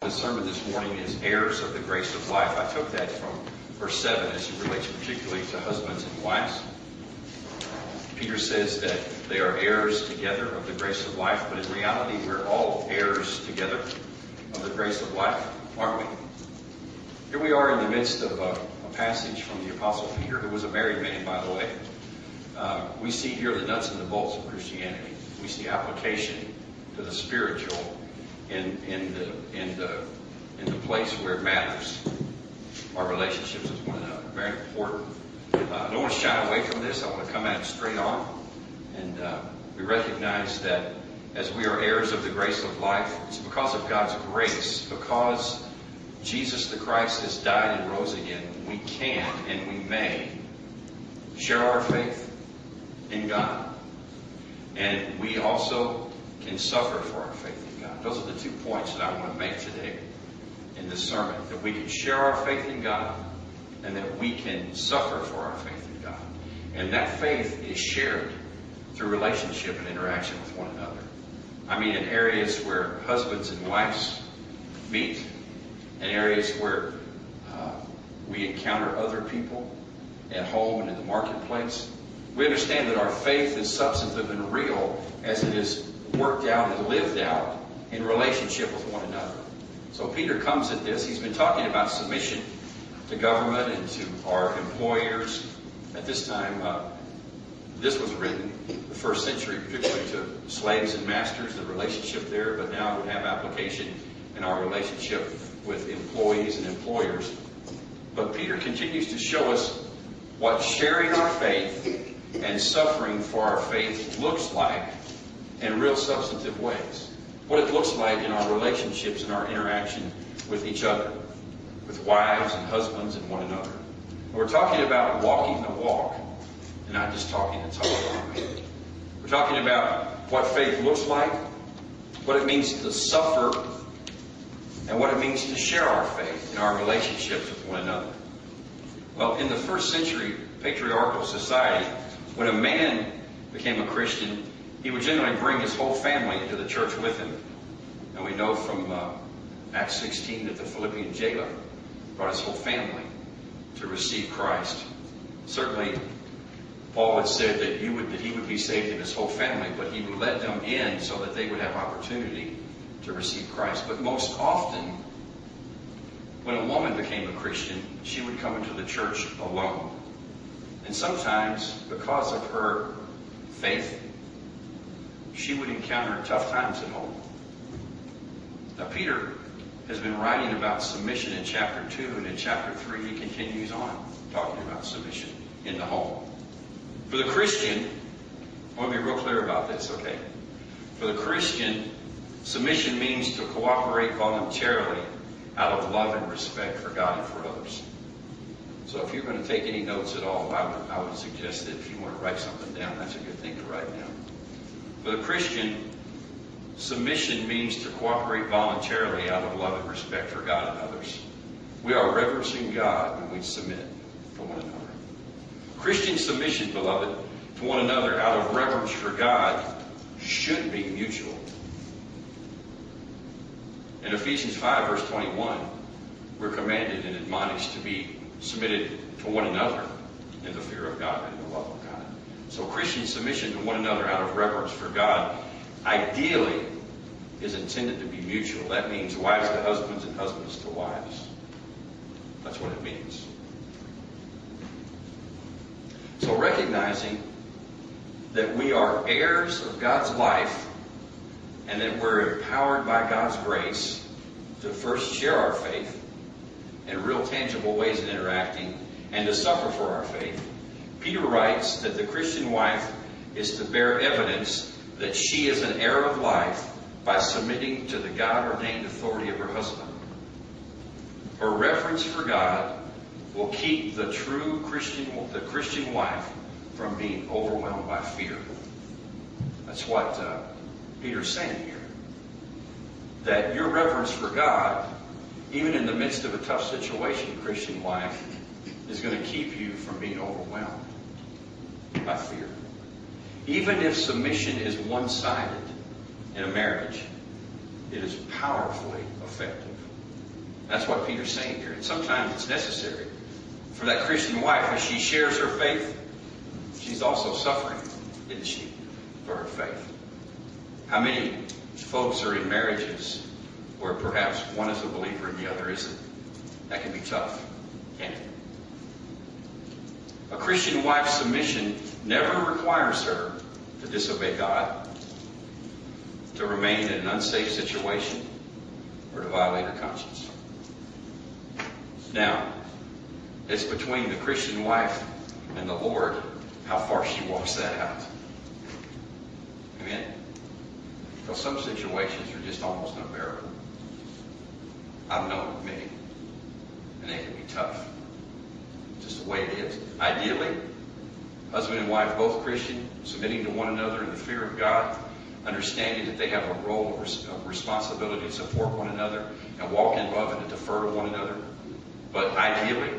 The sermon this morning is Heirs of the Grace of Life. I took that from verse 7 as it relates particularly to husbands and wives. Peter says that they are heirs together of the grace of life, but in reality we're all heirs together of the grace of life, aren't we? Here we are in the midst of a passage from the Apostle Peter, who was a married man, by the way. We see here the nuts and the bolts of Christianity. We see application to the spiritual in the place where it matters, our relationships with one another. Very important. I don't want to shy away from this. I want to come at it straight on. And we recognize that as we are heirs of the grace of life, it's because of God's grace, because Jesus the Christ has died and rose again, we can and we may share our faith in God. And we also can suffer for our faith in God. Those are the 2 points that I want to make today in this sermon. That we can share our faith in God and that we can suffer for our faith in God. And that faith is shared through relationship and interaction with one another. I mean, in areas where husbands and wives meet, in areas where we encounter other people at home and in the marketplace. We understand that our faith is substantive and real as it is worked out and lived out in relationship with one another. So Peter comes at this. He's been talking about submission to government and to our employers. At this time, this was written the first century, particularly to slaves and masters, the relationship there, but now it would have application in our relationship with employees and employers. But Peter continues to show us what sharing our faith and suffering for our faith looks like in real substantive ways. What it looks like in our relationships and our interaction with each other, with wives and husbands and one another. We're talking about walking the walk and not just talking the talk. We're talking about what faith looks like, what it means to suffer, and what it means to share our faith in our relationships with one another. Well, in the first century patriarchal society, when a man became a Christian, he would generally bring his whole family into the church with him. And we know from Acts 16 that the Philippian jailer brought his whole family to receive Christ. Certainly, Paul had said that he would be saved in his whole family, but he would let them in so that they would have opportunity to receive Christ. But most often, when a woman became a Christian, she would come into the church alone. And sometimes, because of her faith, she would encounter tough times at home. Now, Peter has been writing about submission in chapter 2, and in chapter 3 he continues on talking about submission in the home. For the Christian, I want to be real clear about this, okay? For the Christian, submission means to cooperate voluntarily out of love and respect for God and for others. So if you're going to take any notes at all, I would suggest that if you want to write something down, that's a good thing to write down. For the Christian, submission means to cooperate voluntarily out of love and respect for God and others. We are reverencing God when we submit to one another. Christian submission, beloved, to one another out of reverence for God should be mutual. In Ephesians 5, verse 21, we're commanded and admonished to be submitted to one another in the fear of God and the love of God. So Christian submission to one another out of reverence for God ideally is intended to be mutual. That means wives to husbands and husbands to wives. That's what it means. So recognizing that we are heirs of God's life and that we're empowered by God's grace to first share our faith in real tangible ways of interacting and to suffer for our faith, Peter writes that the Christian wife is to bear evidence that she is an heir of life by submitting to the God-ordained authority of her husband. Her reverence for God will keep the Christian wife from being overwhelmed by fear. That's what Peter's saying here. That your reverence for God, even in the midst of a tough situation, Christian wife, is going to keep you from being overwhelmed by fear. Even if submission is one-sided in a marriage, it is powerfully effective. That's what Peter's saying here. And sometimes it's necessary for that Christian wife, as she shares her faith, she's also suffering, isn't she, for her faith? How many folks are in marriages where perhaps one is a believer and the other isn't? That can be tough, can't it? A Christian wife's submission never requires her to disobey God, to remain in an unsafe situation, or to violate her conscience. Now, it's between the Christian wife and the Lord how far she walks that out. Amen? Because some situations are just almost unbearable. I've known many, and they can be tough. Just the way it is. Ideally, husband and wife, both Christian, submitting to one another in the fear of God, understanding that they have a role of responsibility to support one another and walk in love and to defer to one another. But ideally,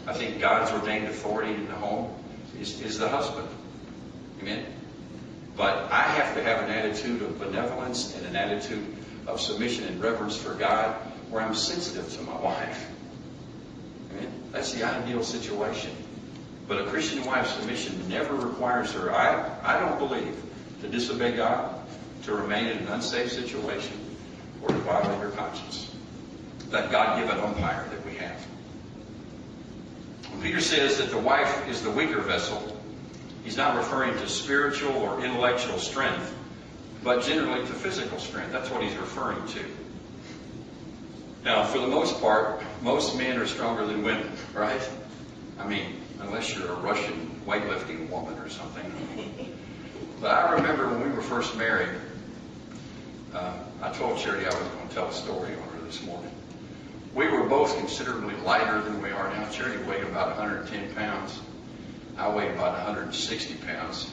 I think God's ordained authority in the home is the husband. Amen? But I have to have an attitude of benevolence and an attitude of submission and reverence for God where I'm sensitive to my wife. Amen? That's the ideal situation. But a Christian wife's submission never requires her, I don't believe, to disobey God, to remain in an unsafe situation, or to violate her conscience. That God-given umpire that we have. When Peter says that the wife is the weaker vessel, he's not referring to spiritual or intellectual strength, but generally to physical strength. That's what he's referring to. Now, for the most part, most men are stronger than women, right? I mean, unless you're a Russian weightlifting woman or something. But I remember when we were first married, I told Charity I was going to tell a story on her this morning. We were both considerably lighter than we are now. Charity weighed about 110 pounds. I weighed about 160 pounds.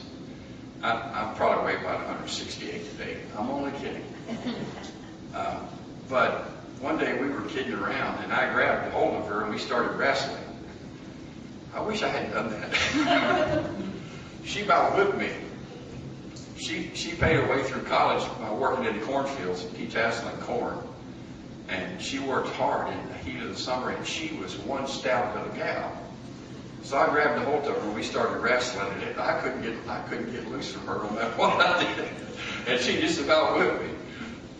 I probably weigh about 168 today. I'm only kidding. But one day we were kidding around, and I grabbed a hold of her, and we started wrestling. I wish I hadn't done that. She about whipped me. She paid her way through college working in the cornfields, detasseling corn. And she worked hard in the heat of the summer, and she was one stout little gal. So I grabbed a hold of her, and we started wrestling, and I couldn't get loose from her no matter what I did. And she just about whipped me.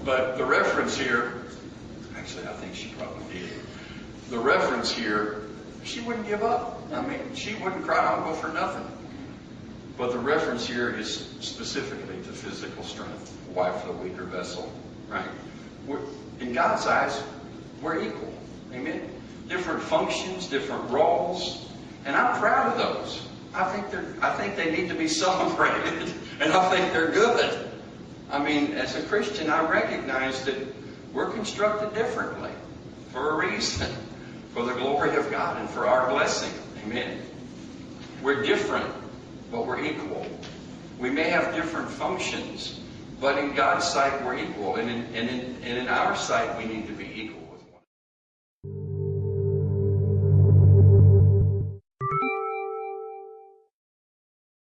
But the reference here, actually I think she probably did. The reference here, she wouldn't give up. I mean, she wouldn't cry uncle for nothing. But the reference here is specifically to physical strength. The wife, the weaker vessel, right? In God's eyes, we're equal. Amen? Different functions, different roles. And I'm proud of those. I think they need to be celebrated. And I think they're good. I mean, as a Christian, I recognize that we're constructed differently for a reason. For the glory of God and for our blessing. Amen? We're different, but we're equal. We may have different functions, but in God's sight, we're equal. And in our sight, we need to be equal.